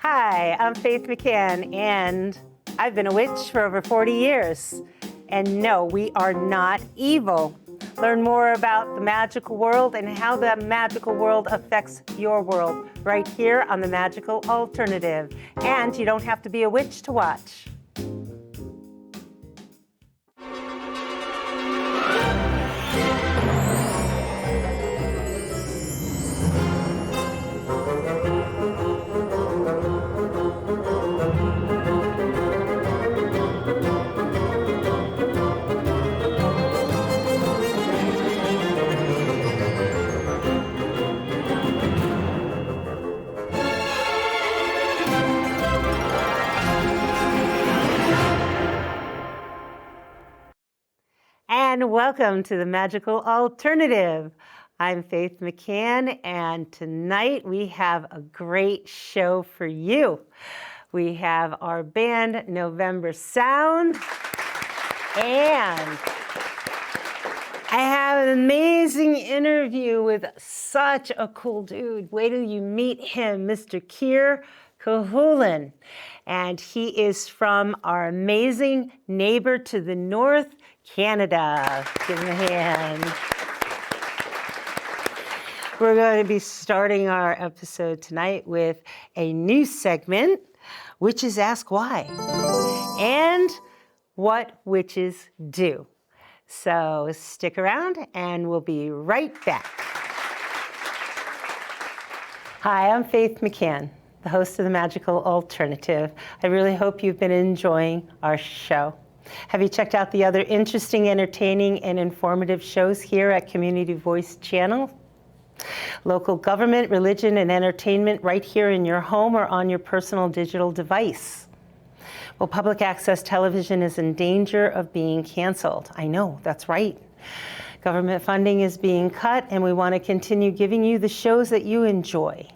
Hi, I'm Faith McCann, and I've been a witch for over 40 years. And no, we are not evil. Learn more about the magical world and how the magical world affects your world right here on The Magical Alternative. And you don't have to be a witch to watch. And welcome to The Magical Alternative. I'm Faith McCann, and tonight we have a great show for you. We have our band, November Sound, and I have an amazing interview with such a cool dude. Wait till you meet him, Mr. Kerr Culcuhain. And he is from our amazing neighbor to the north, Canada. Give him a hand. We're going to be starting our episode tonight with a new segment, Witches Ask Why, and what witches do. So stick around and we'll be right back. Hi, I'm Faith McCann, the host of The Magical Alternative. I really hope you've been enjoying our show. Have you checked out the other interesting, entertaining, and informative shows here at Community Voice Channel? Local government, religion, and entertainment right here in your home or on your personal digital device. Well, public access television is in danger of being canceled. I know, that's right. Government funding is being cut, and we want to continue giving you the shows that you enjoy.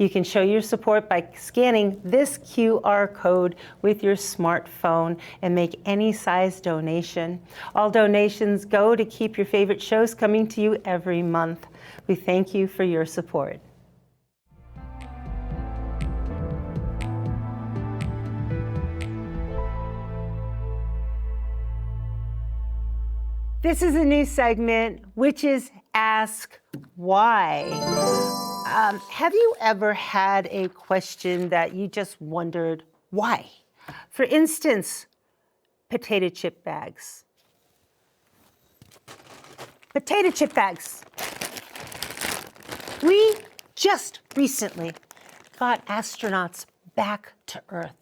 You can show your support by scanning this QR code with your smartphone and make any size donation. All donations go to keep your favorite shows coming to you every month. We thank you for your support. This is a new segment, Witches Ask Why. Have you ever had a question that you just wondered why? For instance, potato chip bags. Potato chip bags. We just recently got astronauts back to Earth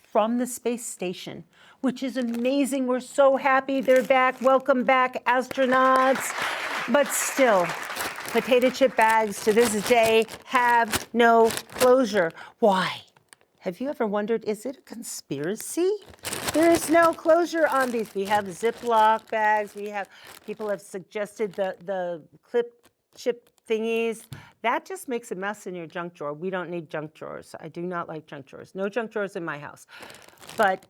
from the space station, which is amazing. We're so happy they're back. Welcome back, astronauts. But still, potato chip bags to this day have no closure. Why? Have you ever wondered, is it a conspiracy? There is no closure on these. We have Ziploc bags. People have suggested the clip chip thingies. That just makes a mess in your junk drawer. We don't need junk drawers. I do not like junk drawers. No junk drawers in my house. But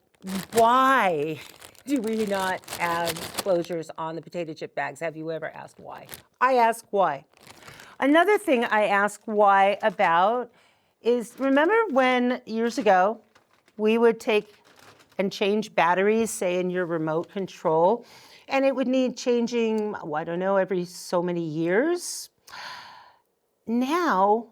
why do we not have closures on the potato chip bags? Have you ever asked why? I ask why. Another thing I ask why about is, remember when years ago we would take and change batteries, say in your remote control, and it would need changing, I don't know, every so many years? Now,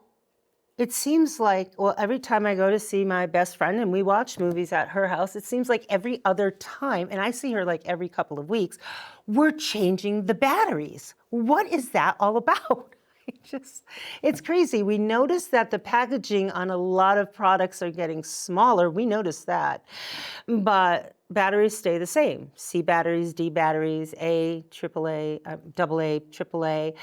it seems like, well, every time I go to see my best friend and we watch movies at her house, it seems like every other time, and I see her like every couple of weeks, we're changing the batteries. What is that all about? It's crazy. We notice that the packaging on a lot of products are getting smaller. We notice that. But batteries stay the same. C batteries, D batteries, A, AAA, AA, AAA.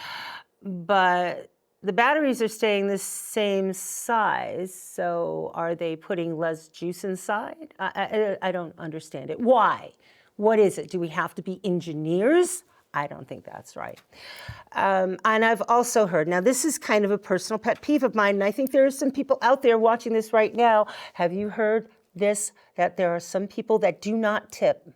But the batteries are staying the same size, so are they putting less juice inside? I don't understand it. Why? What is it? Do we have to be engineers? I don't think that's right. And I've also heard, now this is kind of a personal pet peeve of mine, and I think there are some people out there watching this right now. Have you heard this, that there are some people that do not tip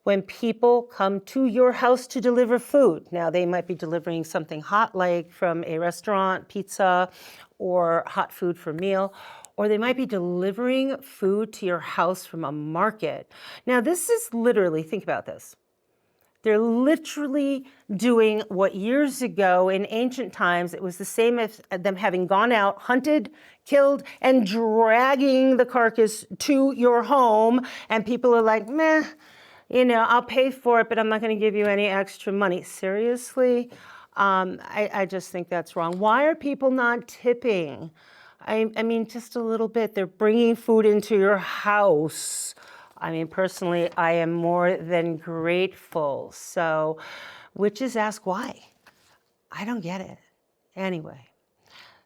when people come to your house to deliver food? Now, they might be delivering something hot, like from a restaurant, pizza, or hot food for meal, or they might be delivering food to your house from a market. Now, this is literally, think about this. They're literally doing what years ago in ancient times, it was the same as them having gone out, hunted, killed, and dragging the carcass to your home. And people are like, meh, I'll pay for it, but I'm not going to give you any extra money. Seriously? I just think that's wrong. Why are people not tipping? I mean, just a little bit. They're bringing food into your house. I mean, personally, I am more than grateful. So, witches ask why. I don't get it. Anyway,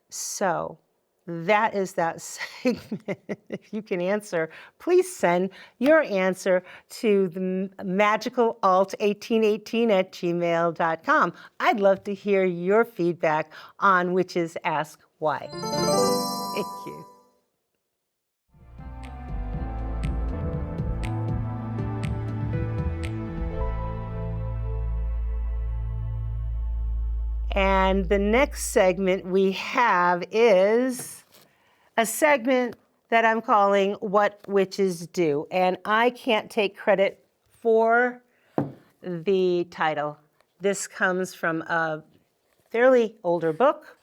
so that is that segment. If you can answer, please send your answer to the magicalalt1818@gmail.com. I'd love to hear your feedback on Witches Ask Why. Thank you. And the next segment we have is a segment that I'm calling What Witches Do. And I can't take credit for the title. This comes from a fairly older book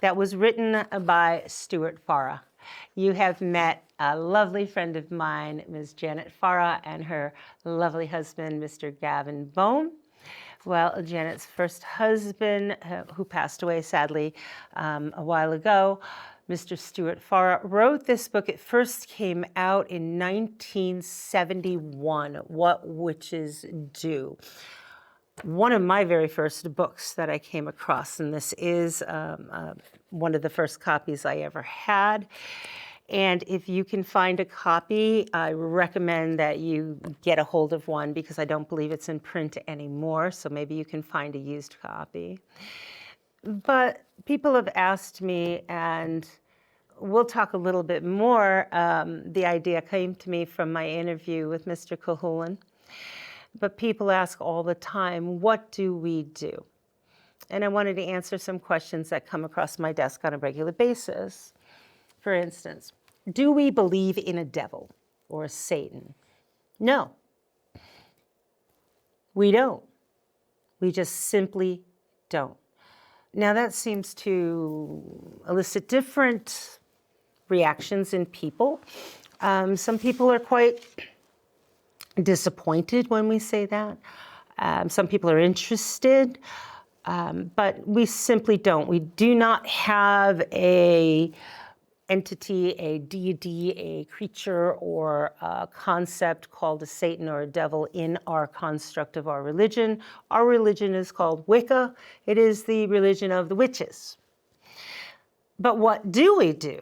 that was written by Stuart Farah. You have met a lovely friend of mine, Ms. Janet Farah, and her lovely husband, Mr. Gavin Bone. Well, Janet's first husband, who passed away sadly a while ago, Mr. Stuart Farah, wrote this book. It first came out in 1971, What Witches Do. One of my very first books that I came across, and this is one of the first copies I ever had. And if you can find a copy, I recommend that you get a hold of one because I don't believe it's in print anymore. So maybe you can find a used copy. But people have asked me, and we'll talk a little bit more. The idea came to me from my interview with Mr. Culcuhain. But people ask all the time, what do we do? And I wanted to answer some questions that come across my desk on a regular basis. For instance, do we believe in a devil or a Satan? No, we don't. We just simply don't. Now that seems to elicit different reactions in people. Some people are quite disappointed when we say that. Some people are interested, but we simply don't. We do not have a entity, a deity, a creature, or a concept called a Satan or a devil in our construct of our religion. Our religion is called Wicca. It is the religion of the witches. But what do we do?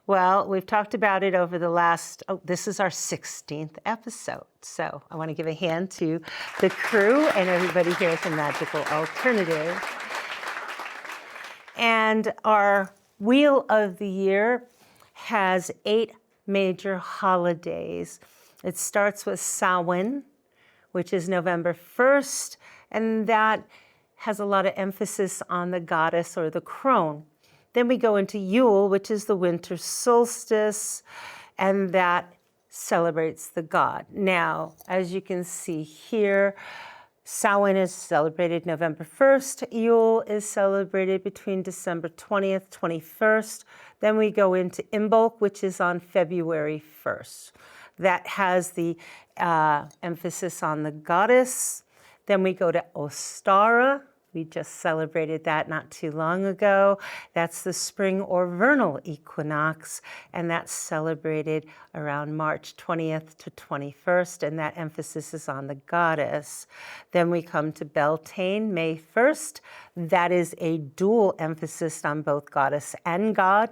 Well, we've talked about it over the last, this is our 16th episode. So I want to give a hand to the crew and everybody here at the Magical Alternative. And our Wheel of the Year has 8 major holidays. It starts with Samhain, which is November 1st, and that has a lot of emphasis on the goddess or the crone. Then we go into Yule, which is the winter solstice, and that celebrates the god. Now, as you can see here, Samhain is celebrated November 1st. Yule is celebrated between December 20th, 21st. Then we go into Imbolc, which is on February 1st. That has the emphasis on the goddess. Then we go to Ostara. We just celebrated that not too long ago. That's the spring or vernal equinox, and that's celebrated around March 20th to 21st, and that emphasis is on the goddess. Then we come to Beltane, May 1st. That is a dual emphasis on both goddess and god.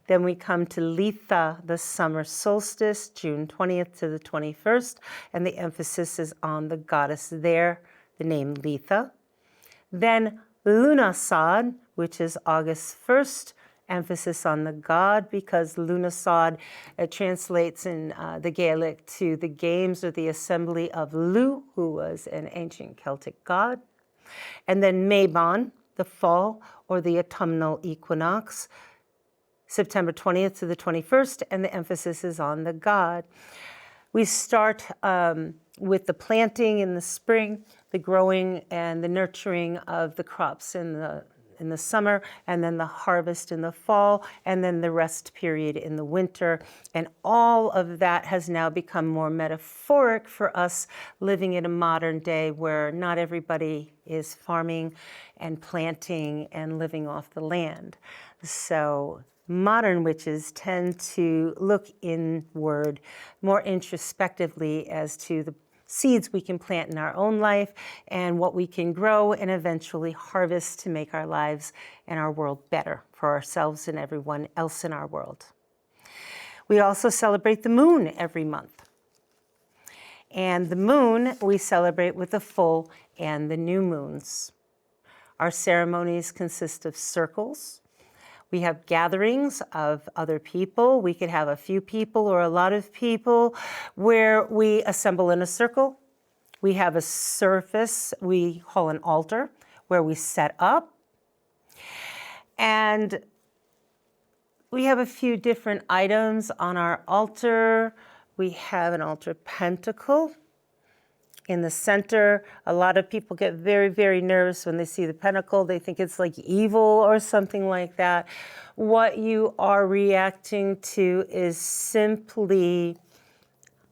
Then we come to Litha, the summer solstice, June 20th to the 21st, and the emphasis is on the goddess there, the name Litha. Then Lunasad, which is August 1st, emphasis on the god because Lunasad translates in the Gaelic to the games or the assembly of Lu, who was an ancient Celtic god. And then Mabon, the fall or the autumnal equinox, September 20th to the 21st, and the emphasis is on the god. We start with the planting in the spring, the growing and the nurturing of the crops in the summer, and then the harvest in the fall, and then the rest period in the winter. And all of that has now become more metaphoric for us living in a modern day where not everybody is farming and planting and living off the land. So modern witches tend to look inward more introspectively as to the seeds we can plant in our own life and what we can grow and eventually harvest to make our lives and our world better for ourselves and everyone else in our world. We also celebrate the moon every month. And the moon we celebrate with the full and the new moons. Our ceremonies consist of circles. We have gatherings of other people. We could have a few people or a lot of people where we assemble in a circle. We have a surface we call an altar where we set up. And we have a few different items on our altar. We have an altar pentacle. In the center, a lot of people get very, very nervous when they see the pentacle. They think it's like evil or something like that. What you are reacting to is simply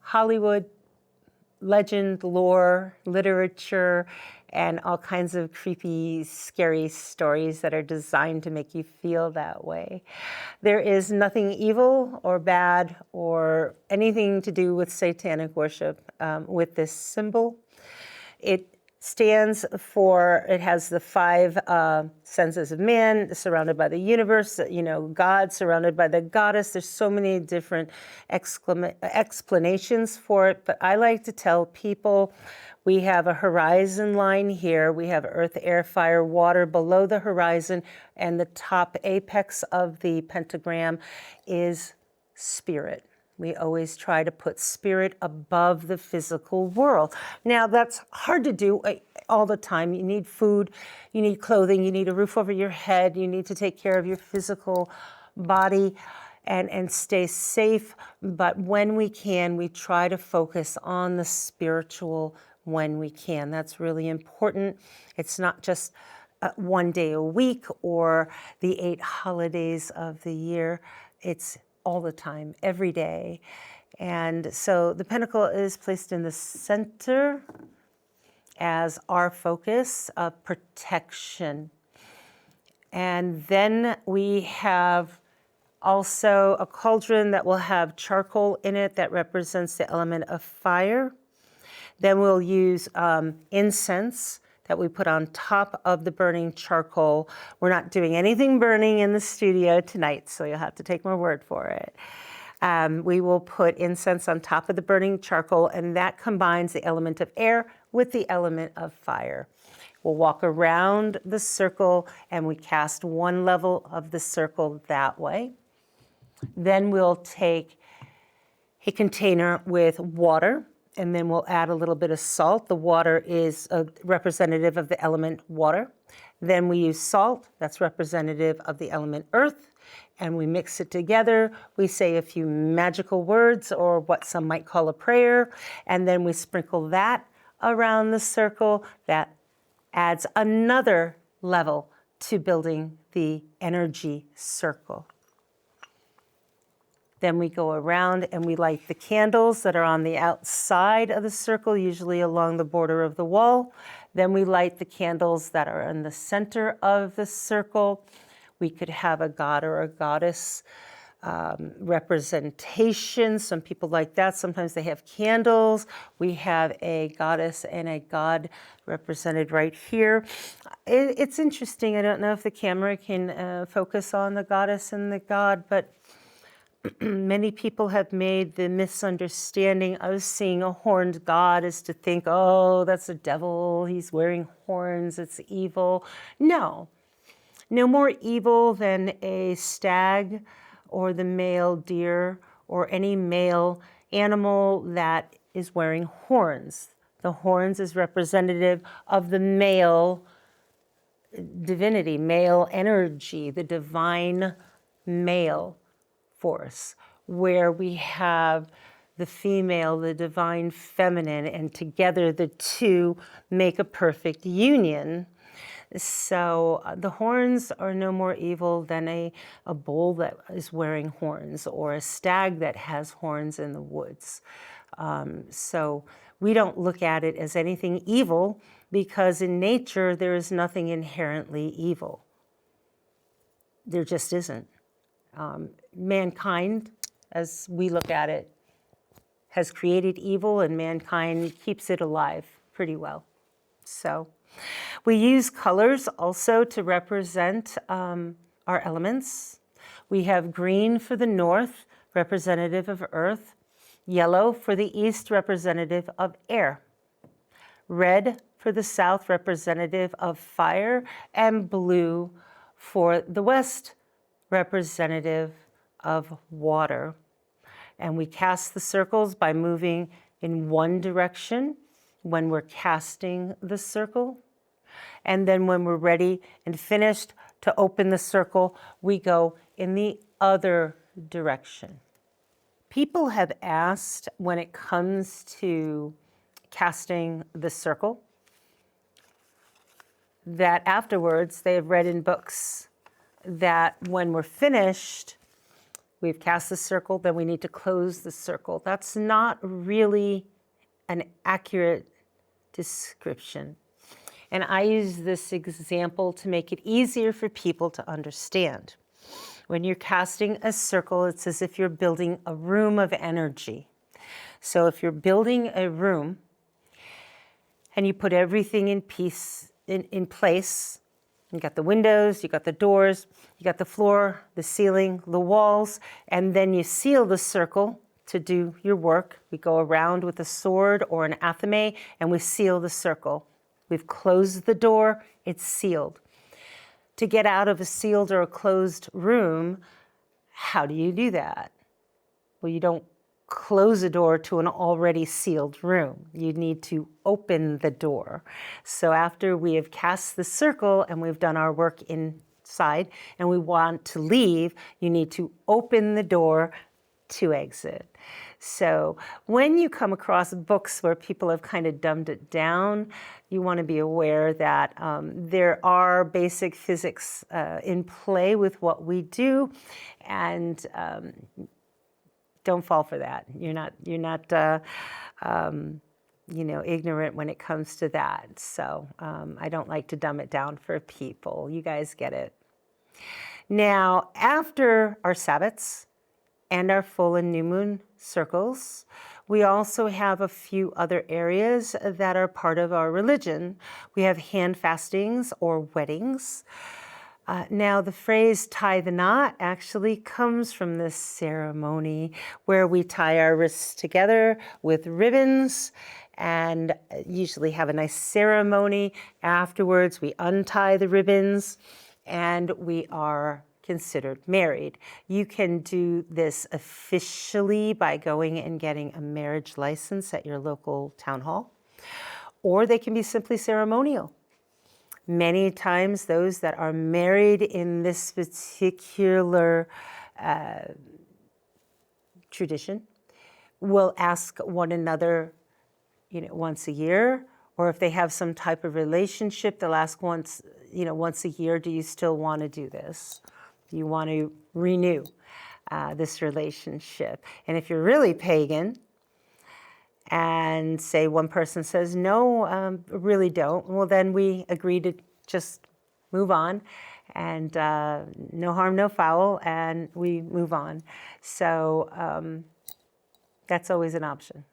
Hollywood, legend, lore, literature, and all kinds of creepy, scary stories that are designed to make you feel that way. There is nothing evil or bad or anything to do with satanic worship with this symbol. It stands for, it has the five senses of man, surrounded by the universe, God surrounded by the goddess. There's so many different explanations for it, but I like to tell people we have a horizon line here. We have earth, air, fire, water below the horizon, and the top apex of the pentagram is spirit. We always try to put spirit above the physical world. Now, that's hard to do all the time. You need food, you need clothing, you need a roof over your head, you need to take care of your physical body and stay safe. But when we can, we try to focus on the spiritual when we can. That's really important. It's not just one day a week or the 8 holidays of the year. It's all the time, every day. And so the pentacle is placed in the center as our focus of protection. And then we have also a cauldron that will have charcoal in it that represents the element of fire. Then we'll use incense that we put on top of the burning charcoal. We're not doing anything burning in the studio tonight, so you'll have to take my word for it. We will put incense on top of the burning charcoal, and that combines the element of air with the element of fire. We'll walk around the circle, and we cast one level of the circle that way. Then we'll take a container with water, and then we'll add a little bit of salt. The water is representative of the element water. Then we use salt, that's representative of the element earth, and we mix it together. We say a few magical words or what some might call a prayer, and then we sprinkle that around the circle. That adds another level to building the energy circle. Then we go around and we light the candles that are on the outside of the circle, usually along the border of the wall. Then we light the candles that are in the center of the circle. We could have a god or a goddess representation. Some people like that. Sometimes they have candles. We have a goddess and a god represented right here. It's interesting. I don't know if the camera can focus on the goddess and the god, but many people have made the misunderstanding of seeing a horned god as to think, oh, that's a devil, he's wearing horns, it's evil. No more evil than a stag or the male deer or any male animal that is wearing horns. The horns is representative of the male divinity, male energy, the divine male force, where we have the female, the divine feminine, and together the two make a perfect union. So the horns are no more evil than a bull that is wearing horns or a stag that has horns in the woods. So we don't look at it as anything evil because in nature there is nothing inherently evil. There just isn't. Mankind, as we look at it, has created evil and mankind keeps it alive pretty well. So we use colors also to represent our elements. We have green for the north, representative of earth, yellow for the east, representative of air, red for the south, representative of fire, and blue for the west, representative of water. And we cast the circles by moving in one direction when we're casting the circle. And then when we're ready and finished to open the circle, we go in the other direction. People have asked when it comes to casting the circle that afterwards they have read in books that when we're finished, we've cast the circle, then we need to close the circle. That's not really an accurate description. And I use this example to make it easier for people to understand. When you're casting a circle, it's as if you're building a room of energy. So if you're building a room and you put everything in place, you got the windows, you got the doors, you got the floor, the ceiling, the walls, and then you seal the circle to do your work. We go around with a sword or an athame and we seal the circle. We've closed the door, it's sealed. To get out of a sealed or a closed room, how do you do that? Well, you don't close a door to an already sealed room. You need to open the door. So after we have cast the circle and we've done our work inside and we want to leave, you need to open the door to exit. So when you come across books where people have kind of dumbed it down, you want to be aware that there are basic physics in play with what we do, and don't fall for that. You're not ignorant when it comes to that. So I don't like to dumb it down for people. You guys get it. Now, after our Sabbats and our full and new moon circles, we also have a few other areas that are part of our religion. We have hand fastings or weddings. Now, the phrase tie the knot actually comes from this ceremony where we tie our wrists together with ribbons and usually have a nice ceremony. Afterwards, we untie the ribbons and we are considered married. You can do this officially by going and getting a marriage license at your local town hall, or they can be simply ceremonial. Many times those that are married in this particular tradition will ask one another, once a year, or if they have some type of relationship, they'll ask once a year, do you still want to do this? Do you want to renew this relationship? And if you're really pagan, and say one person says, no, really don't, well, then we agree to just move on, and no harm, no foul, and we move on. So that's always an option.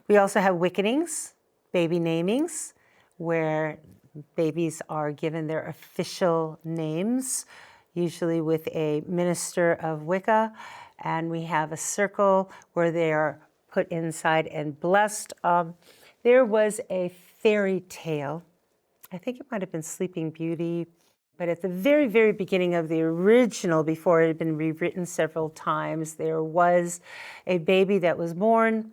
We also have wickenings, baby namings, where babies are given their official names, usually with a minister of Wicca, and we have a circle where they are put inside and blessed. There was a fairy tale, I think it might have been Sleeping Beauty, but at the very, very beginning of the original, before it had been rewritten several times, there was a baby that was born,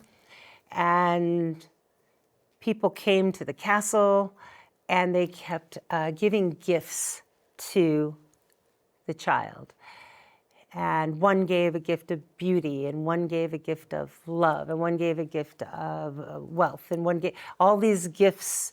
and people came to the castle and they kept giving gifts to the child. And one gave a gift of beauty, and one gave a gift of love, and one gave a gift of wealth, and one gave, all these gifts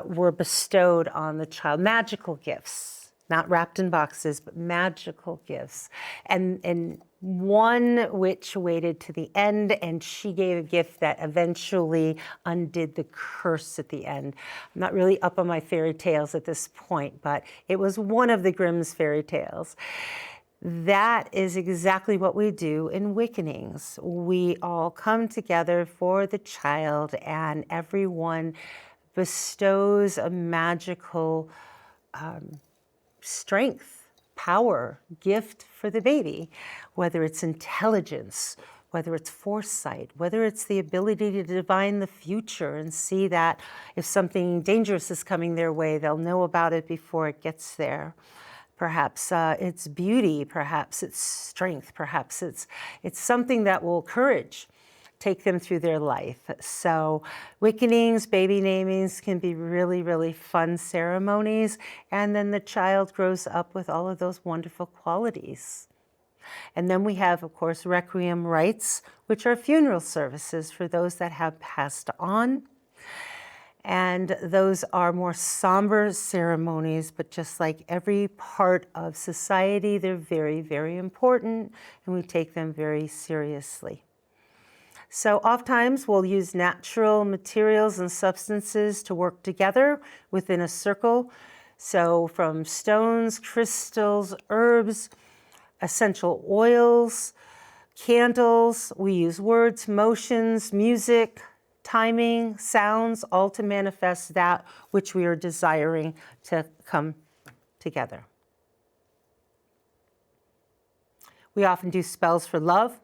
were bestowed on the child, magical gifts, not wrapped in boxes, but magical gifts. And one witch waited to the end, and she gave a gift that eventually undid the curse at the end. I'm not really up on my fairy tales at this point, but it was one of the Grimm's fairy tales. That is exactly what we do in Wickenings. We all come together for the child, and everyone bestows a magical strength, power, gift for the baby, whether it's intelligence, whether it's foresight, whether it's the ability to divine the future and see that if something dangerous is coming their way, they'll know about it before it gets there. Perhaps it's beauty, perhaps it's strength, perhaps it's something that will take them through their life. So Wickenings, baby namings can be really, really fun ceremonies. And then the child grows up with all of those wonderful qualities. And then we have, of course, requiem rites, which are funeral services for those that have passed on. And those are more somber ceremonies, but just like every part of society, they're very, very important, and we take them very seriously. So oftentimes we'll use natural materials and substances to work together within a circle. So from stones, crystals, herbs, essential oils, candles, we use words, motions, music, timing, sounds, all to manifest that which we are desiring to come together. We often do spells for love,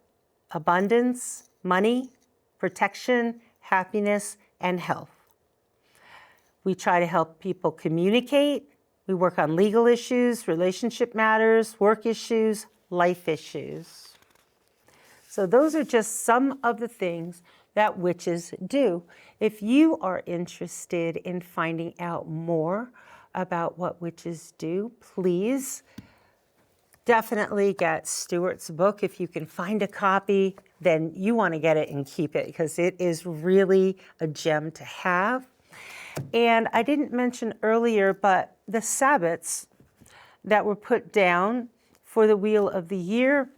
abundance, money, protection, happiness, and health. We try to help people communicate. We work on legal issues, relationship matters, work issues, life issues. So those are just some of the things that witches do. If you are interested in finding out more about what witches do, please definitely get Stuart's book. If you can find a copy, then you want to get it and keep it because it is really a gem to have. And I didn't mention earlier, but the Sabbats that were put down for the Wheel of the Year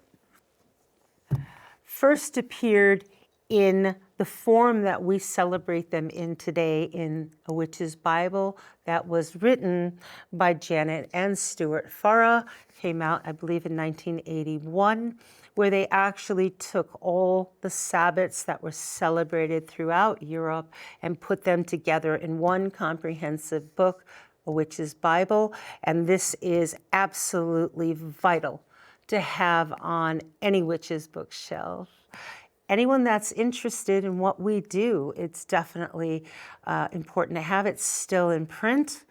first appeared in the form that we celebrate them in today in A Witch's Bible that was written by Janet and Stuart Farah, came out, I believe, in 1981, where they actually took all the Sabbats that were celebrated throughout Europe and put them together in one comprehensive book, A Witch's Bible. And this is absolutely vital to have on any witch's bookshelf. Anyone that's interested in what we do, it's definitely important to have it still in print.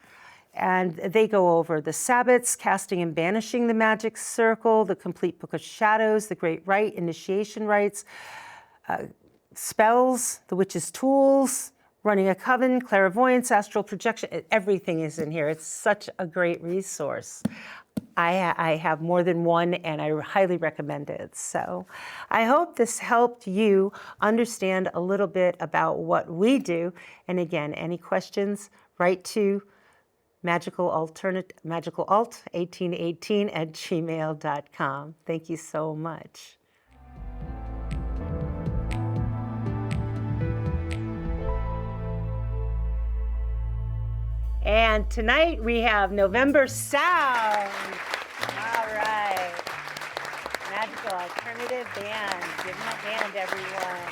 And they go over the Sabbats, casting and banishing the magic circle, the complete book of shadows, the great rite, initiation rites, spells, the witch's tools, running a coven, clairvoyance, astral projection, everything is in here. It's such a great resource. I have more than one, and I highly recommend it. So I hope this helped you understand a little bit about what we do. And again, any questions, write to magicalalt1818@gmail.com. Thank you so much. And tonight we have November Sound. All right. Magical Alternative Band. Give them a hand, everyone.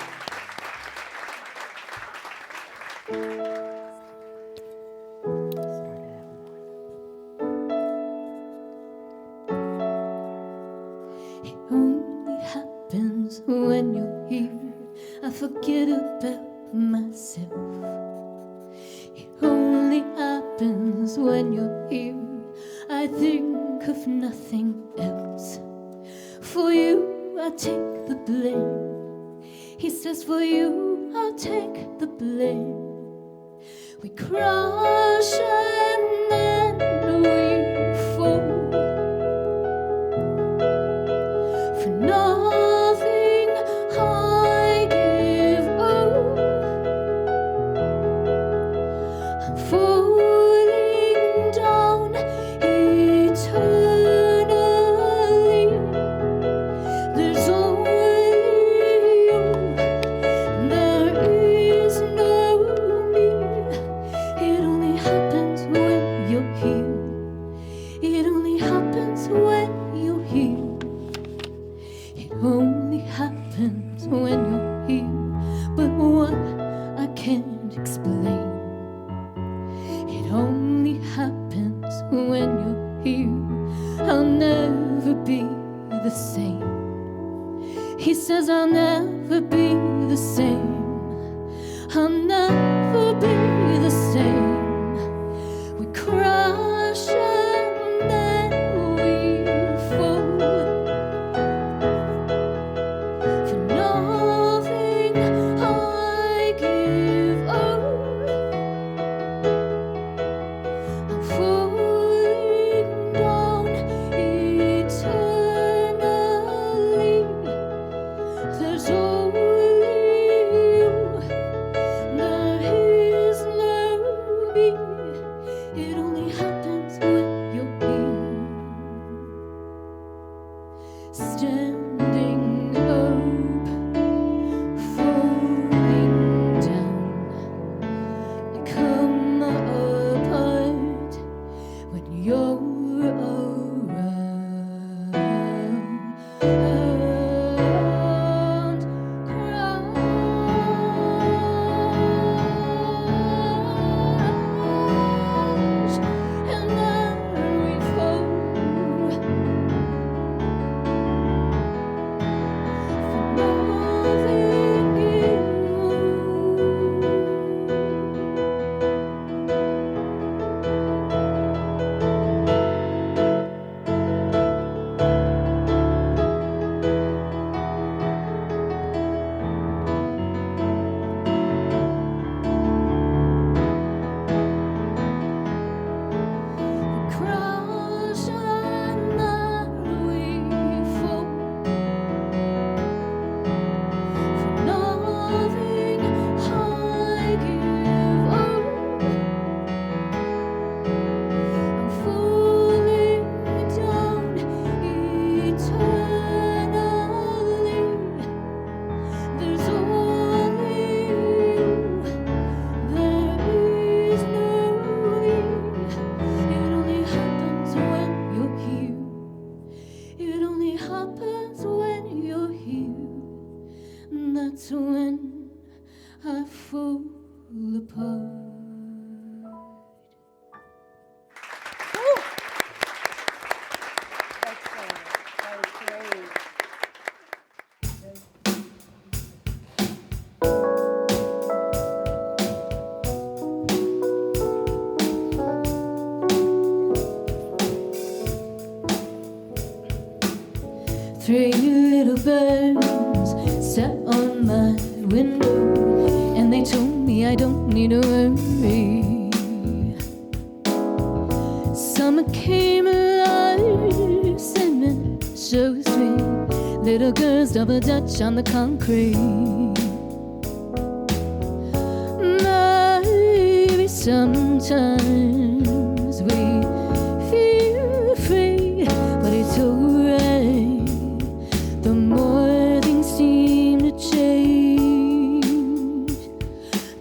It only happens when you're here. I forget about myself. It only happens when you're here. I think of nothing else. For you, I take the blame. He says, for you, I'll take the blame. We crash and then we fall. For nothing I give up. I'm falling down eternally. There's only you, there is no me. It only happens when you're here. It only happens when you're here. It only happens when you're here. But what I can't explain. It only happens when you're here. I'll never be the same. He says I'll never be the same. I'll never be the same. We crash and then we fall. For nothing I give up. I'm falling down eternally. There's only you, there is no me. It only happens when you're here. Standing up, falling down. I come apart when you're around. Crash and then we fall. For nothing you. 3 little birds sat on my window, and they told me I don't need to worry. Summer came alive, singing so sweet. Little girls double dutch on the concrete. Maybe sometimes we feel afraid, but it's alright. The more things seem to change,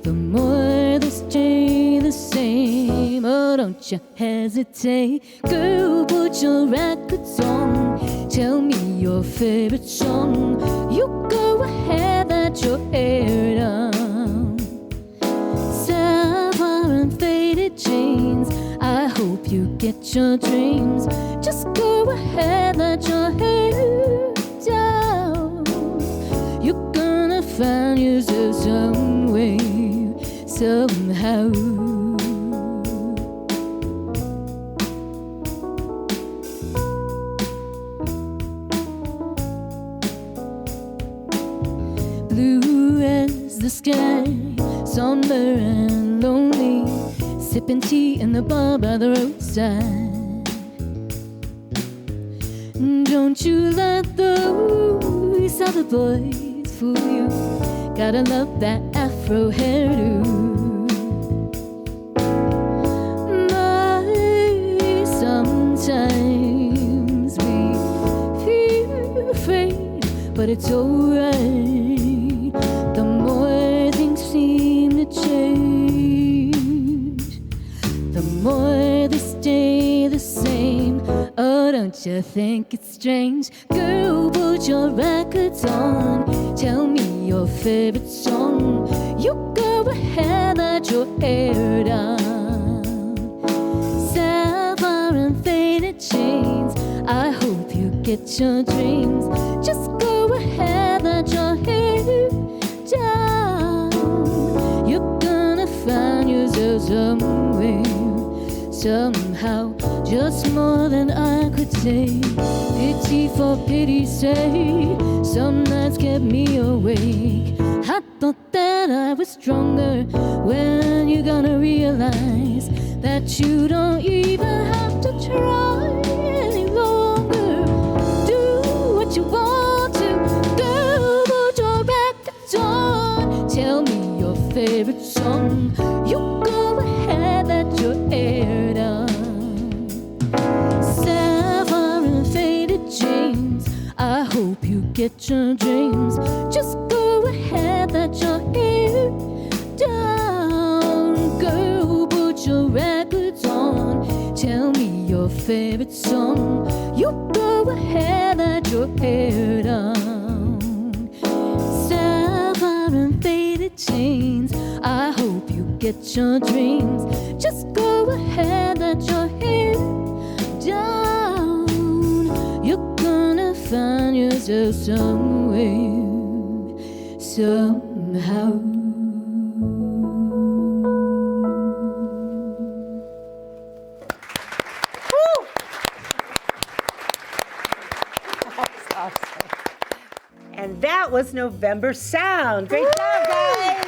the more they stay the same. Oh, don't you hesitate, girl, put your records on. Tell me your favorite song. You go ahead, let your hair down. Sapphire and faded jeans, I hope you get your dreams. Just go ahead, let your hair down. You're gonna find yourself somewhere, somehow. Blue as the sky, somber and lonely, sipping tea in the bar by the roadside. Don't you let those other boys fool you. Gotta love that afro hairdo. But sometimes we feel afraid, but it's alright. The more things seem to change, the more they stay the same. Oh, don't you think it's strange? Girl, put your records on. Tell me your favorite song. You go ahead, let your hair down. Sapphire and faded chains, I hope you get your dreams. Just go ahead, let your hair down. You're gonna find yourself somewhere, somehow, just more than I could say. Pity for pity's sake, some nights kept me awake. I thought that I was stronger. When you gonna realize that you don't even have to try any longer? Do what you want to, girl, put your records on. Tell me your favorite song. You go ahead, let your hair down. Sapphire and faded jeans, I hope you get your dreams. Just go ahead, let your hair down. Girl, put your records on. Tell me your favorite song. You go ahead, let your hair down. Sapphire and faded jeans, I hope you get your dreams. Just go ahead, let your hair down. You're gonna find yourself somewhere, somehow. That's awesome. And that was November Sound. Great job, guys.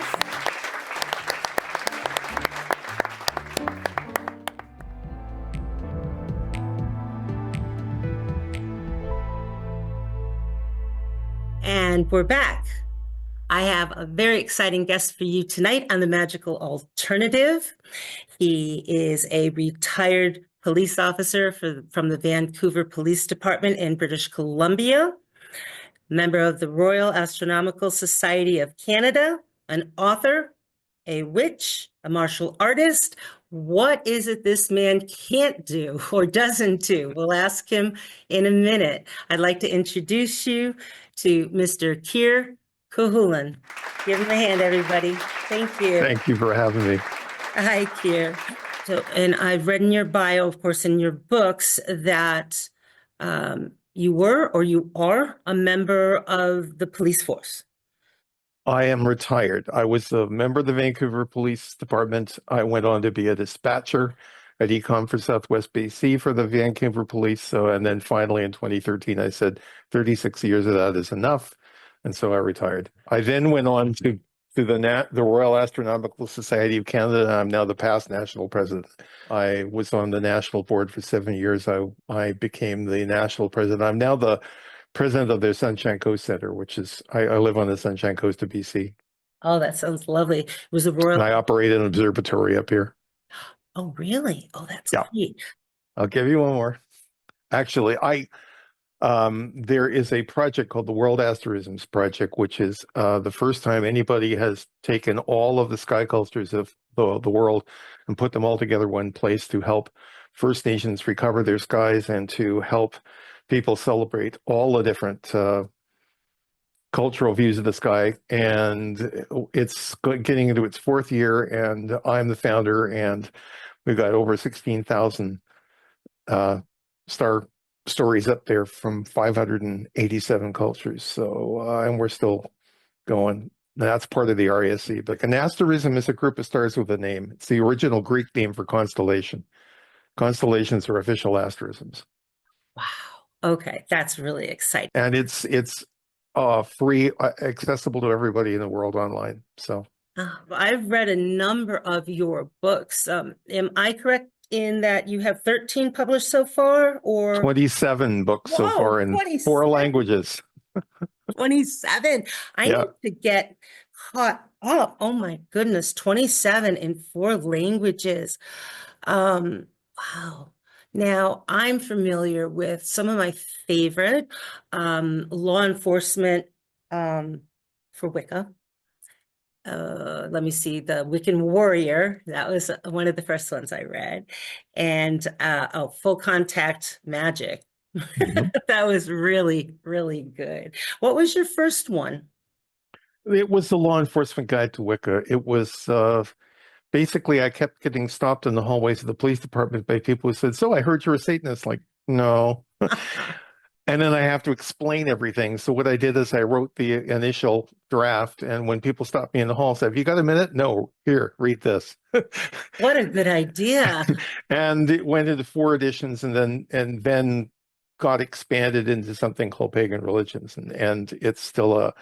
And we're back. I have a very exciting guest for you tonight on The Magical Alternative. He is a retired police officer from the Vancouver Police Department in British Columbia, member of the Royal Astronomical Society of Canada, an author, a witch, a martial artist. What is it this man can't do or doesn't do? We'll ask him in a minute. I'd like to introduce you to Mr. Kerr Culcuhain. Give him a hand, everybody. Thank you. Thank you for having me. Hi, Kerr. So, and I've read in your bio, of course, in your books that you were or you are a member of the police force. I am retired. I was a member of the Vancouver Police Department. I went on to be a dispatcher at Ecom for Southwest BC for the Vancouver Police. So, and then finally in 2013, I said 36 years of that is enough. And so I retired. I then went on to the Royal Astronomical Society of Canada. I'm now the past national president. I was on the national board for 7 years. I became the national president. I'm now the president of their Sunshine Coast Center, which is, I live on the Sunshine Coast of BC. Oh, that sounds lovely. It was a royal. And I operate an observatory up here. Oh, really? Oh, that's Yeah. great. I'll give you one more. Actually, there is a project called the World Asterisms Project, which is the first time anybody has taken all of the sky cultures of the world and put them all together one place to help First Nations recover their skies and to help people celebrate all the different cultural views of the sky. And it's getting into its fourth year, and I'm the founder, and we've got over 16,000 star stories up there from 587 cultures. So, and we're still going. That's part of the RASC. But an asterism is a group of stars with a name. It's the original Greek name for constellation. Constellations are official asterisms. Wow. Okay, that's really exciting. And it's free, accessible to everybody in the world online. So I've read a number of your books. Am I correct in that you have 13 published so far, or 27 books so whoa, far in 4 27? languages. 27. I Yeah. need to get caught up. Oh my goodness, 27 in 4 languages. Um, wow. Now, I'm familiar with some of my favorite law enforcement for Wicca. Let me see, The Wiccan Warrior. That was one of the first ones I read. And oh, Full Contact Magic. Mhm. That was really, really good. What was your first one? It was the Law Enforcement Guide to Wicca. It was basically I kept getting stopped in the hallways of the police department by people who said, "So I heard you're a Satanist." Like, no. And then I have to explain everything. So what I did is I wrote the initial draft, and when people stopped me in the hall, said, "Have you got a minute?" "No, here, read this." What a good idea. And it went into 4 editions, and then got expanded into something called Pagan Religions, and it's still a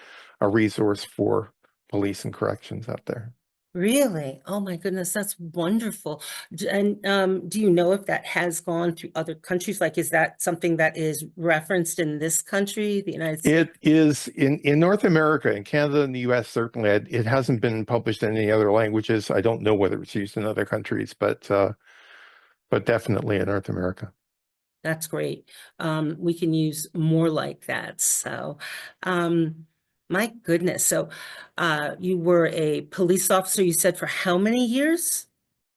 resource for police and corrections out there. Really? Oh my goodness, that's wonderful. And do you know if that has gone to other countries? Like, is that something that is referenced in this country, the United States? It is in North America, in Canada and the US, certainly. It hasn't been published in any other languages. I don't know whether it's used in other countries, but definitely in North America. That's great. We can use more like that. So, my goodness. So, you were a police officer, you said, for how many years?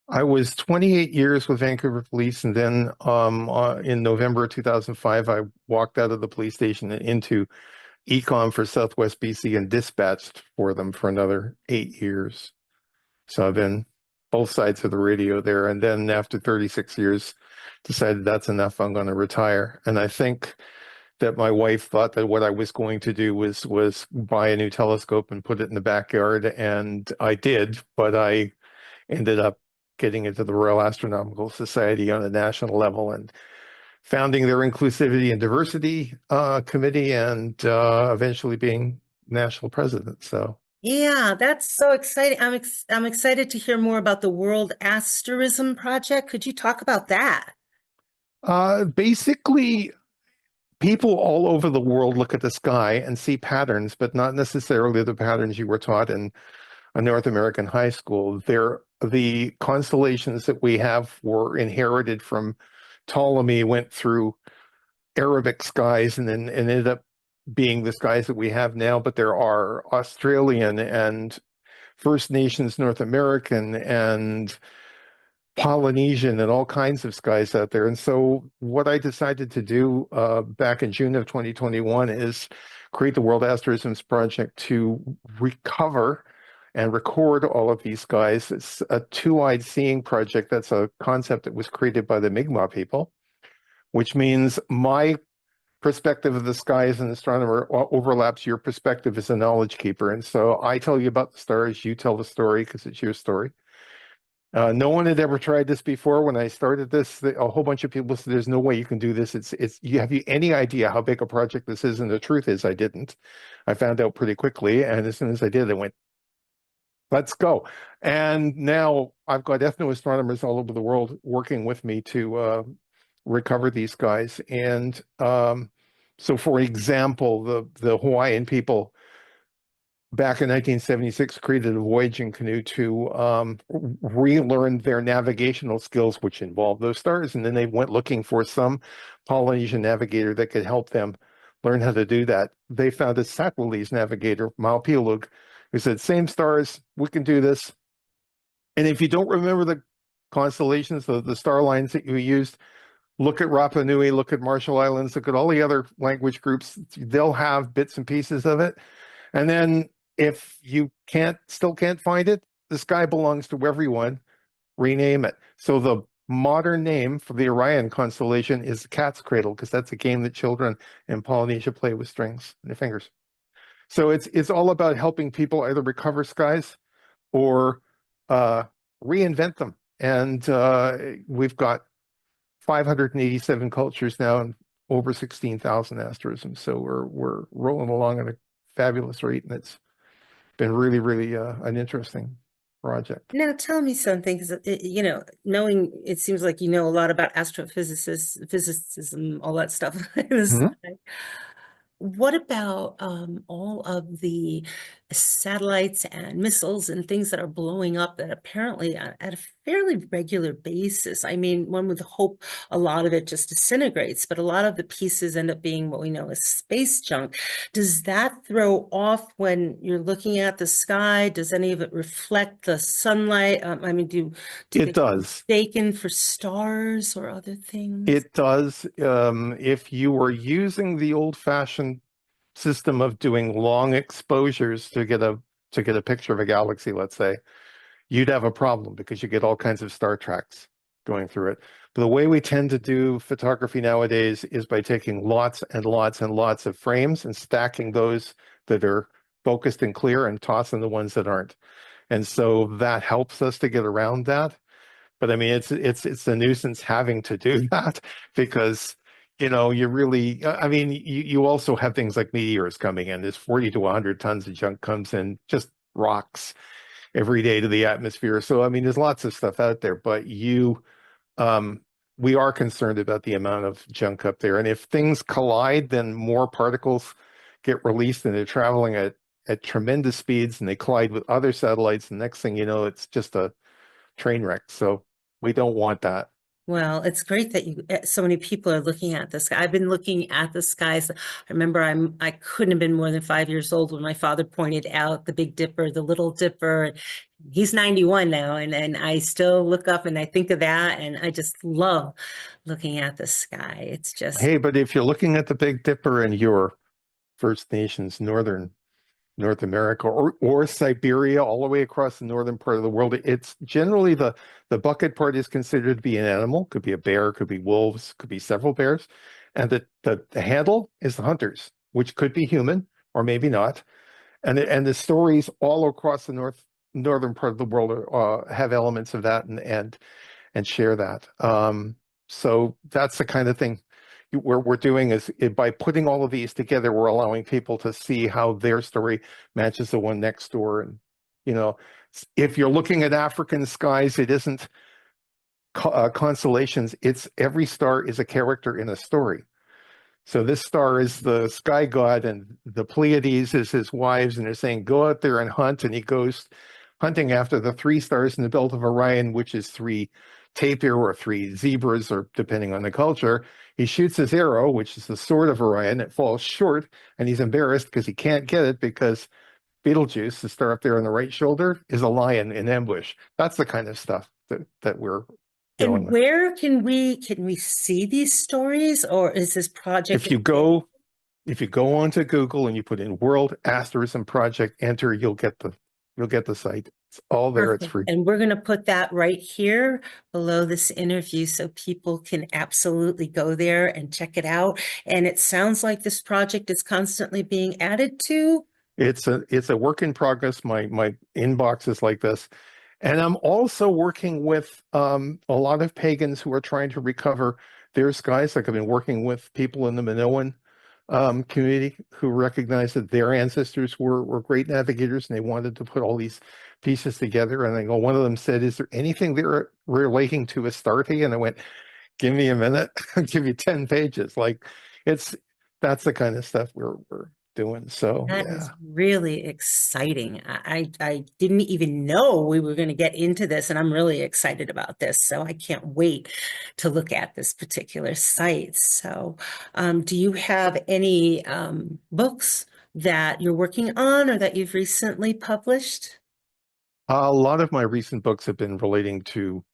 I was 28 years with Vancouver Police, and then in November 2005, I walked out of the police station and into econ for Southwest BC and dispatched for them for another 8 years. So I've been both sides of the radio there. And then after 36 years, decided that's enough. I'm going to retire. And I think that my wife thought that what I was going to do was buy a new telescope and put it in the backyard. And I did, but I ended up getting into the Royal Astronomical Society on a national level and founding their Inclusivity and Diversity Committee, and eventually being national president. So Yeah, that's so exciting. I'm excited to hear more about the World Asterism Project. Could you talk about that? basically, people all over the world look at the sky and see patterns, but not necessarily the patterns you were taught in a North American high school. The constellations that we have were inherited from Ptolemy, went through Arabic skies, and ended up being the skies that we have now. But there are Australian and First Nations North American and Polynesian and all kinds of skies out there. And so what I decided to do back in June of 2021 is create the World Asterisms Project to recover and record all of these skies. It's a two-eyed seeing project. That's a concept that was created by the Mi'kmaq people, which means my perspective of the sky as an astronomer overlaps your perspective as a knowledge keeper. And so I tell you about the stars, you tell the story because it's your story. No one had ever tried this before. When I started this, a whole bunch of people said, "There's no way you can do this. It's you have you any idea how big a project this is?" And the truth is, I didn't. I found out pretty quickly, and as soon as I did, I went, "Let's go!" And now I've got ethnoastronomers all over the world working with me to recover these guys. And so, for example, the Hawaiian people back in 1976 created a voyaging canoe to relearn their navigational skills, which involved those stars. And then they went looking for some Polynesian navigator that could help them learn how to do that. They found a Saquilese navigator, Maupilug, who said, "Same stars, we can do this." And if you don't remember the constellations, the star lines that you used, look at Rapa Nui, look at Marshall Islands, look at all the other language groups. They'll have bits and pieces of it. And then if you still can't find it, the sky belongs to everyone, rename it. So the modern name for the Orion constellation is the Cat's Cradle, because that's a game that children in Polynesia play with strings and their fingers. So it's all about helping people either recover skies or reinvent them. And we've got 587 cultures now and over 16,000 asterisms. So we're rolling along at a fabulous rate, and been really, really an interesting project. Now tell me something, because knowing it seems like you know a lot about astrophysics, physicism, all that stuff. Mhm. What about all of the satellites and missiles and things that are blowing up that apparently at a fairly regular basis? I mean, one would hope a lot of it just disintegrates, but a lot of the pieces end up being what we know as space junk. Does that throw off when you're looking at the sky? Does any of it reflect the sunlight? I mean, do It they get does. mistaken for stars or other things? It does. If you were using the old-fashioned system of doing long exposures to get a picture of a galaxy, let's say, you'd have a problem because you get all kinds of star tracks going through it. But the way we tend to do photography nowadays is by taking lots and lots and lots of frames and stacking those that are focused and clear and tossing the ones that aren't. And so that helps us to get around that. But I mean, it's a nuisance having to do that because, you really, I mean, you also have things like meteors coming in. There's 40 to 100 tons of junk comes in, just rocks every day to the atmosphere. So, I mean, there's lots of stuff out there, but um, we are concerned about the amount of junk up there. And if things collide, then more particles get released and they're traveling at tremendous speeds and they collide with other satellites. And next thing you know, it's just a train wreck. So we don't want that. Well, it's great that so many people are looking at this. I've been looking at the skies. I remember I couldn't have been more than 5 years old when my father pointed out the Big Dipper, the Little Dipper. He's 91 now, and I still look up and I think of that, and I just love looking at the sky. It's just Hey, but if you're looking at the Big Dipper in your First Nations northern North America or Siberia, all the way across the northern part of the world, it's generally the bucket part is considered to be an animal, could be a bear, could be wolves, could be several bears, and the handle is the hunters, which could be human or maybe not, and the stories all across the northern part of the world have elements of that and share that. So that's the kind of thing we're doing is by putting all of these together, we're allowing people to see how their story matches the one next door. And, you know, if you're looking at African skies, it isn't constellations. It's every star is a character in a story. So this star is the sky god, and the Pleiades is his wives, and they're saying, go out there and hunt. And he goes hunting after the three stars in the belt of Orion, which is three tapir or three zebras, or depending on the culture. He shoots his arrow, which is the sword of Orion. It falls short, and he's embarrassed because he can't get it because Betelgeuse, the star up there on the right shoulder, is a lion in ambush. That's the kind of stuff that we're dealing and with. where can we see these stories, or is this project? If you go if you go onto Google and you put in World Asterism Project, enter, you'll get the site. It's all there. It's Perfect. free. And we're going to put that right here below this interview so people can absolutely go there and check it out. And it sounds like this project is constantly being added to. It's a work in progress. My inbox is like this. And I'm also working with a lot of pagans who are trying to recover their skies. Like I've been working with people in the Minoan community who recognize that their ancestors were great navigators and they wanted to put all these pieces together. And I go, one of them said, is there anything there relating to Astarte? And I went, give me a minute, I'll give you 10 pages. Like that's the kind of stuff we're doing. So That yeah. is really exciting. I didn't even know we were going to get into this, and I'm really excited about this. So I can't wait to look at this particular site. So, do you have any books that you're working on or that you've recently published? A lot of my recent books have been relating to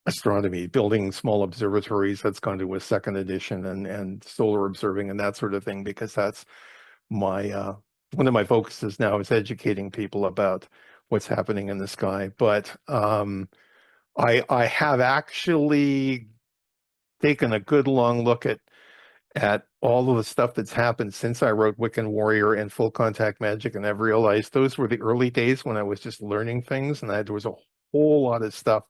astronomy, building small observatories. That's gone to a second edition, and solar observing and that sort of thing, because that's my one of my focuses now is educating people about what's happening in the sky. But I have actually taken a good long look at all of the stuff that's happened since I wrote Wiccan Warrior and Full Contact Magic, and I've realized those were the early days when I was just learning things, and there was a whole lot of stuff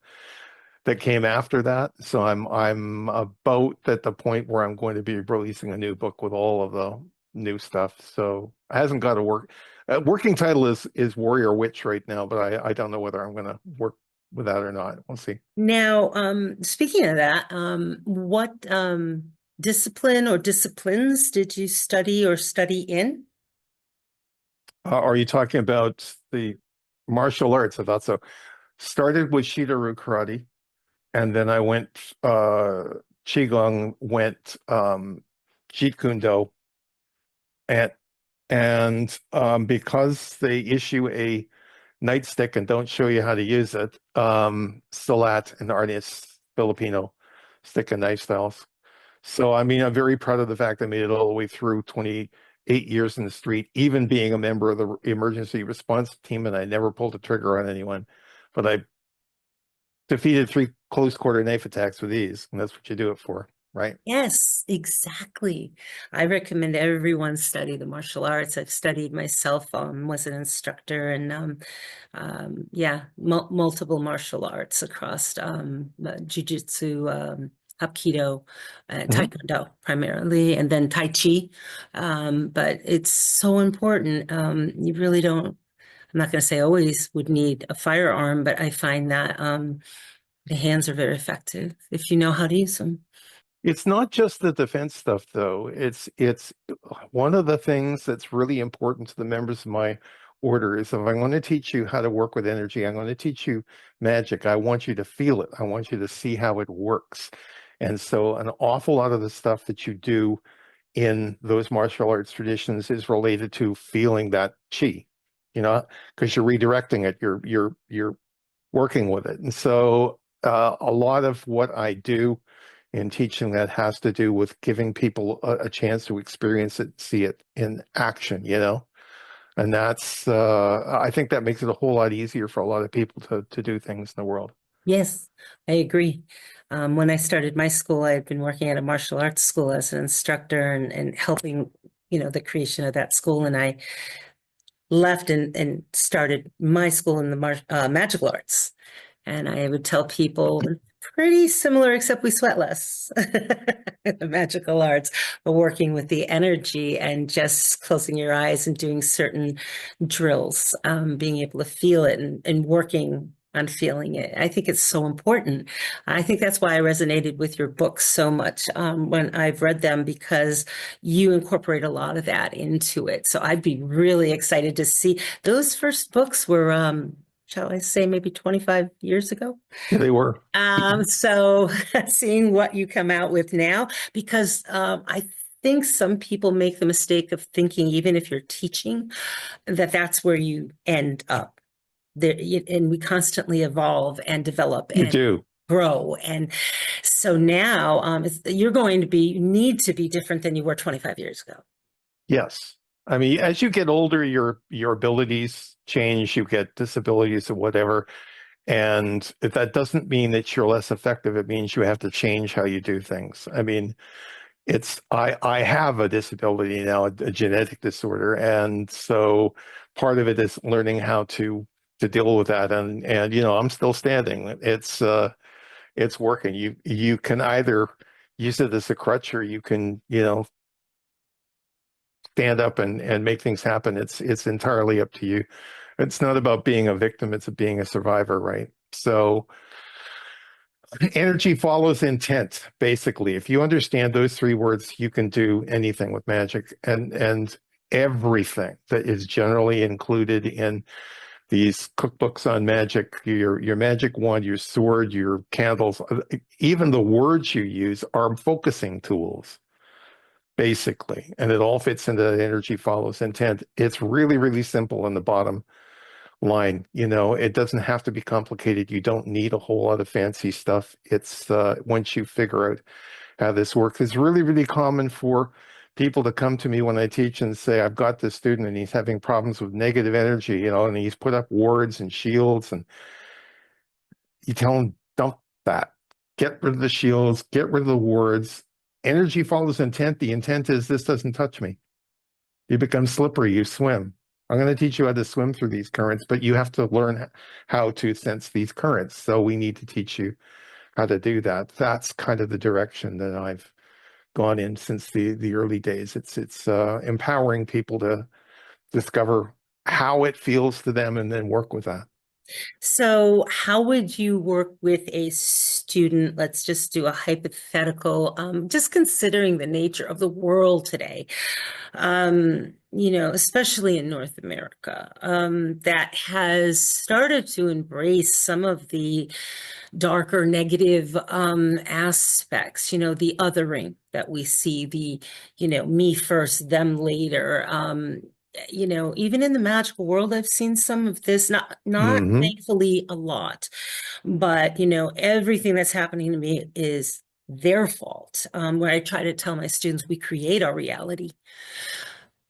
that came after that. So I'm about at the point where I'm going to be releasing a new book with all of the new stuff. So it hasn't got to work. Working title is warrior witch right now, but I don't know whether I'm going to work with that or not. We'll see. Now, speaking of that, what discipline or disciplines did you study or study in? Are you talking about the martial arts? I thought so. Started with Shidoru karate, and then I went qigong, went jeet kune do, and because they issue a nightstick and don't show you how to use it, Salat and Arnis Filipino stick and knife styles. So, I mean, I'm very proud of the fact I made it all the way through 28 years in the street, even being a member of the emergency response team, and I never pulled a trigger on anyone. But I defeated 3 close quarter knife attacks with ease, and that's what you do it for, right? Yes, exactly. I recommend everyone study the martial arts. I've studied myself, was an instructor, and yeah, multiple martial arts across jiu-jitsu, Hapkido, Mhm. Taekwondo primarily, and then Tai Chi. But it's so important. You really don't, I'm not going to say always would need a firearm, but I find that the hands are very effective if you know how to use them. It's not just the defense stuff, though. It's one of the things that's really important to the members of my order is if I'm going to teach you how to work with energy, I'm going to teach you magic. I want you to feel it. I want you to see how it works. And so an awful lot of the stuff that you do in those martial arts traditions is related to feeling that chi, because you're redirecting it, you're working with it. And so a lot of what I do in teaching that has to do with giving people a chance to experience it, see it in action. And that's I think that makes it a whole lot easier for a lot of people to do things in the world. Yes, I agree. When I started my school, I had been working at a martial arts school as an instructor and helping, the creation of that school. And I left and started my school in the magical arts. And I would tell people pretty similar, except we sweat less. The magical arts, but working with the energy and just closing your eyes and doing certain drills, being able to feel it and working on feeling it. I think it's so important. I think that's why I resonated with your books so much when I've read them, because you incorporate a lot of that into it. So I'd be really excited to see. Those first books were shall I say, maybe 25 years ago. Yeah, they were. So seeing what you come out with now, because I think some people make the mistake of thinking, even if you're teaching, that that's where you end up. There, and we constantly evolve and develop You and do. grow. And so now you're going to be, you need to be different than you were 25 years ago. Yes. I mean, as you get older, your abilities change, you get disabilities or whatever. And that doesn't mean that you're less effective. It means you have to change how you do things. I mean, I have a disability now, a genetic disorder. And so part of it is learning how to deal with that. And I'm still standing. It's working. You can either use it as a crutch or you can, stand up and make things happen. It's entirely up to you. It's not about being a victim, it's being a survivor, right? So energy follows intent, basically. If you understand those 3 words, you can do anything with magic, and everything that is generally included in these cookbooks on magic, your magic wand, your sword, your candles, even the words you use are focusing tools, basically. And it all fits into that energy follows intent. It's really, really simple in the bottom line. It doesn't have to be complicated. You don't need a whole lot of fancy stuff. It's once you figure out how this works, it's really, really common for people to come to me when I teach and say, I've got this student and he's having problems with negative energy, and he's put up wards and shields, and you tell him, dump that. Get rid of the shields, get rid of the wards. Energy follows intent. The intent is this doesn't touch me. You become slippery, you swim. I'm going to teach you how to swim through these currents, but you have to learn how to sense these currents. So we need to teach you how to do that. That's kind of the direction that I've gone in since the early days. It's empowering people to discover how it feels to them and then work with that. So, how would you work with a student? Let's just do a hypothetical, just considering the nature of the world today, especially in North America, that has started to embrace some of the darker negative aspects, the othering that we see, me first, them later. Even in the magical world, I've seen some of this, not Hmm. thankfully a lot, but everything that's happening to me is their fault. Where I try to tell my students, we create our reality.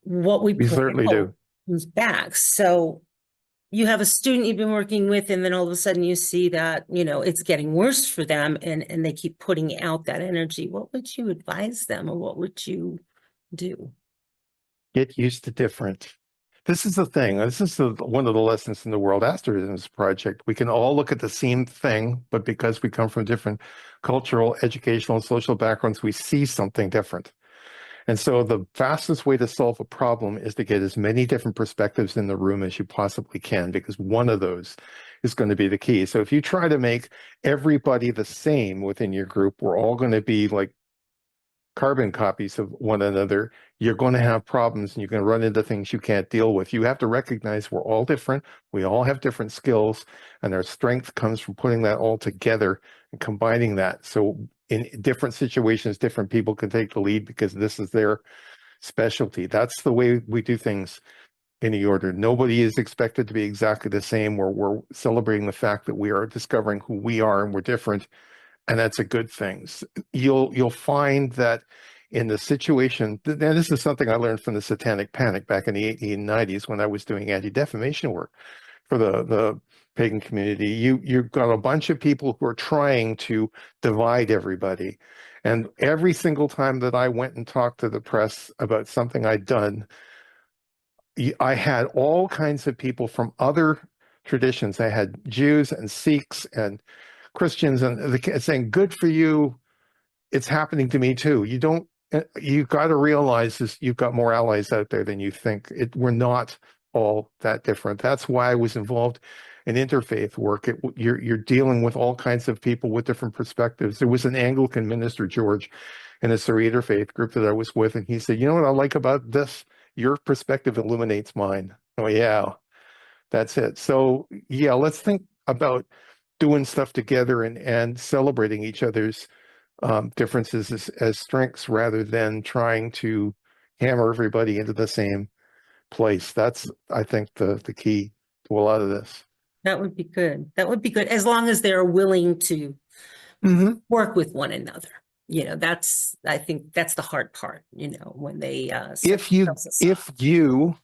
What we We put certainly out do. comes back. So you have a student you've been working with, and then all of a sudden you see that, it's getting worse for them, and they keep putting out that energy. What would you advise them, or what would you do? Get used to different. This is the thing. This is one of the lessons in the World Astrodynamics Project. We can all look at the same thing, but because we come from different cultural, educational, and social backgrounds, we see something different. And so the fastest way to solve a problem is to get as many different perspectives in the room as you possibly can, because one of those is going to be the key. So if you try to make everybody the same within your group, we're all going to be like carbon copies of one another, you're going to have problems and you're going to run into things you can't deal with. You have to recognize we're all different. We all have different skills, and our strength comes from putting that all together and combining that. So in different situations, different people can take the lead because this is their specialty. That's the way we do things in the order. Nobody is expected to be exactly the same. We're celebrating the fact that we are discovering who we are and we're different, and that's a good thing. You'll find that in the situation, and this is something I learned from the Satanic Panic back in the 1890s when I was doing anti-defamation work for the pagan community. You've got a bunch of people who are trying to divide everybody. And every single time that I went and talked to the press about something I'd done, I had all kinds of people from other traditions. I had Jews and Sikhs and Christians and saying, "Good for you. It's happening to me too." You've got to realize this. You've got more allies out there than you think. We're not all that different. That's why I was involved in interfaith work. You're dealing with all kinds of people with different perspectives. There was an Anglican minister, George, in a Surrey interfaith group that I was with, and he said, "You know what I like about this? Your perspective illuminates mine." Oh yeah, that's it. So yeah, let's think about doing stuff together and celebrating each other's differences as strengths rather than trying to hammer everybody into the same place. That's, I think, the key to a lot of this. That would be good. That would be good, as long as they're willing to Hmm. work with one another. I think that's the hard part, when they set themselves aside. If you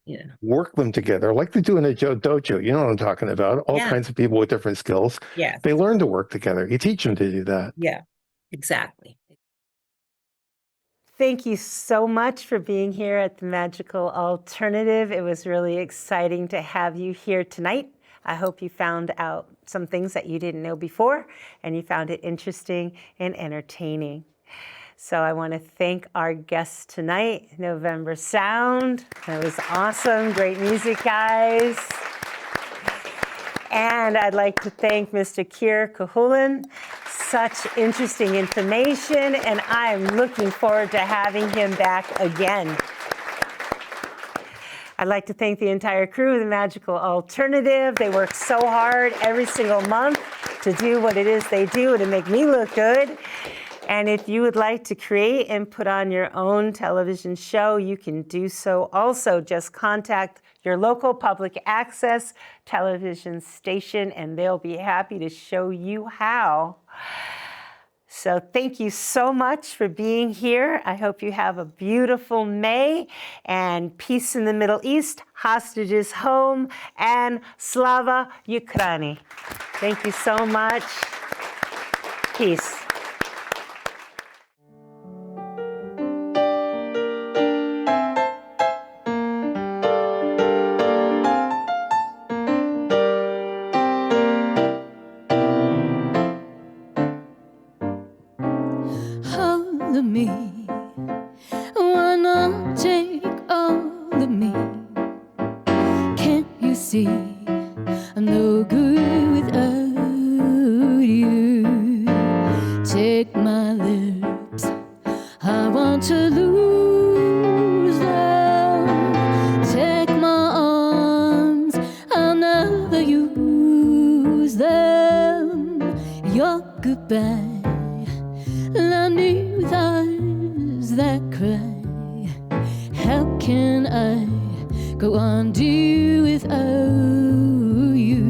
Yeah. work them together, like they do in a dojo, you know what I'm talking about? All Yeah. kinds of people with different skills. Yeah. They learn to work together. You teach them to do that. Yeah. Exactly. Thank you so much for being here at the Magical Alternative. It was really exciting to have you here tonight. I hope you found out some things that you didn't know before, and you found it interesting and entertaining. So I want to thank our guests tonight, November Sound. That was awesome. Great music, guys. And I'd like to thank Mr. Kerr Culcuhain. Such interesting information, and I'm looking forward to having him back again. I'd like to thank the entire crew of the Magical Alternative. They work so hard every single month to do what it is they do to make me look good. And if you would like to create and put on your own television show, you can do so also. Just contact your local public access television station, and they'll be happy to show you how. So thank you so much for being here. I hope you have a beautiful May, and peace in the Middle East, hostages home, and Slava Ukraini. Thank you so much. Peace. All of me, why not take all of me? see I'm no good without you. Take my lips, I want to lose them. Take my arms, I'll never use them. Your goodbye left me with eyes that cry. How can I go on, dear, without you?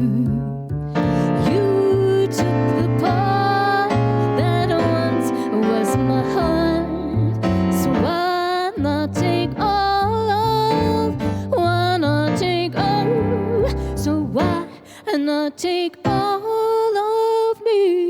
You took the part that once was my heart. So why not take all of? Why not take all? So why not take all of me?